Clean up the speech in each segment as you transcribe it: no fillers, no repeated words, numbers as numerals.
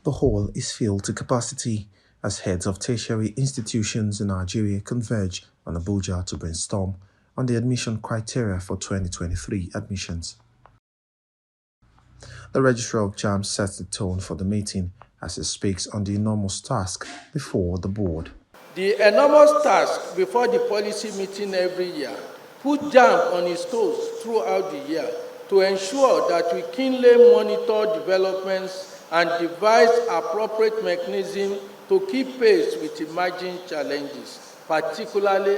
The hall is filled to capacity as heads of tertiary institutions in Nigeria converge on Abuja to brainstorm on the admission criteria for 2023 admissions. The Registrar of Jamb sets the tone for the meeting as he speaks on the enormous task before the board. The enormous task before the policy meeting every year put Jamb on its toes throughout the year to ensure that we keenly monitor developments and devise appropriate mechanisms to keep pace with emerging challenges, particularly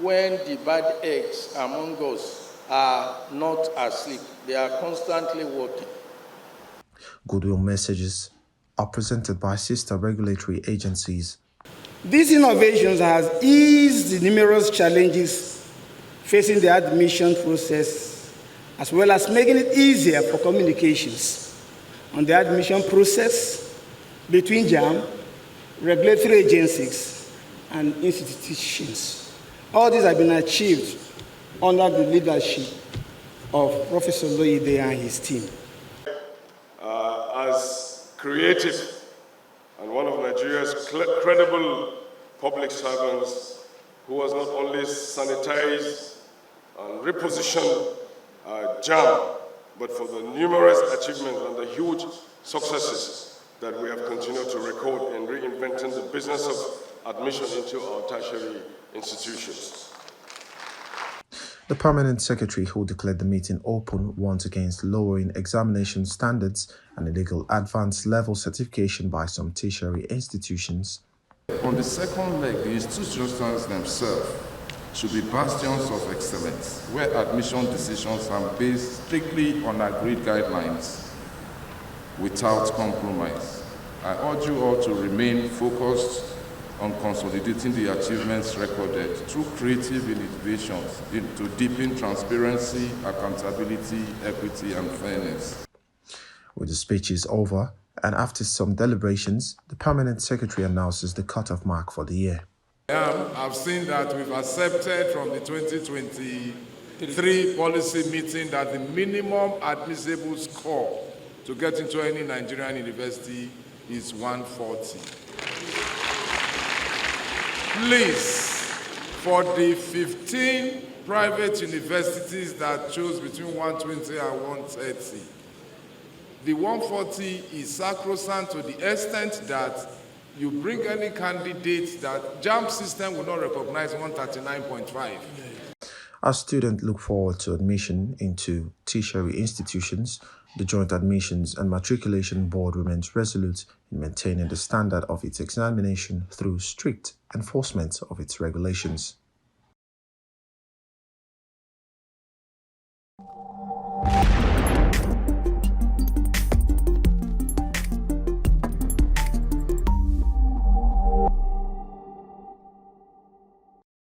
when the bad eggs among us are not asleep. They are constantly working. Goodwill messages are presented by sister regulatory agencies. These innovations have eased the numerous challenges facing the admission process, as well as making it easier for communications on the admission process between Jamb, regulatory agencies, and institutions. All these have been achieved under the leadership of Professor Loide and his team. As creative and one of Nigeria's credible public servants who has not only sanitized and repositioned Jamb, but for the numerous achievements and the huge successes that we have continued to record in reinventing the business of admission into our tertiary institutions. The permanent secretary who declared the meeting open warned against lowering examination standards and illegal advanced level certification by some tertiary institutions. On the second leg, the institutions themselves should be bastions of excellence, where admission decisions are based strictly on agreed guidelines without compromise. I urge you all to remain focused on consolidating the achievements recorded through creative innovations to deepen transparency, accountability, equity, and fairness. With the speeches over, and after some deliberations, the permanent secretary announces the cutoff mark for the year. I've seen that we've accepted from the 2023 policy meeting that the minimum admissible score to get into any Nigerian university is 140. Please, for the 15 private universities that chose between 120 and 130, the 140 is sacrosanct to the extent that you bring any candidate that Jamb system will not recognize 139.5. As students look forward to admission into tertiary institutions, the Joint Admissions and Matriculation Board remains resolute in maintaining the standard of its examination through strict enforcement of its regulations.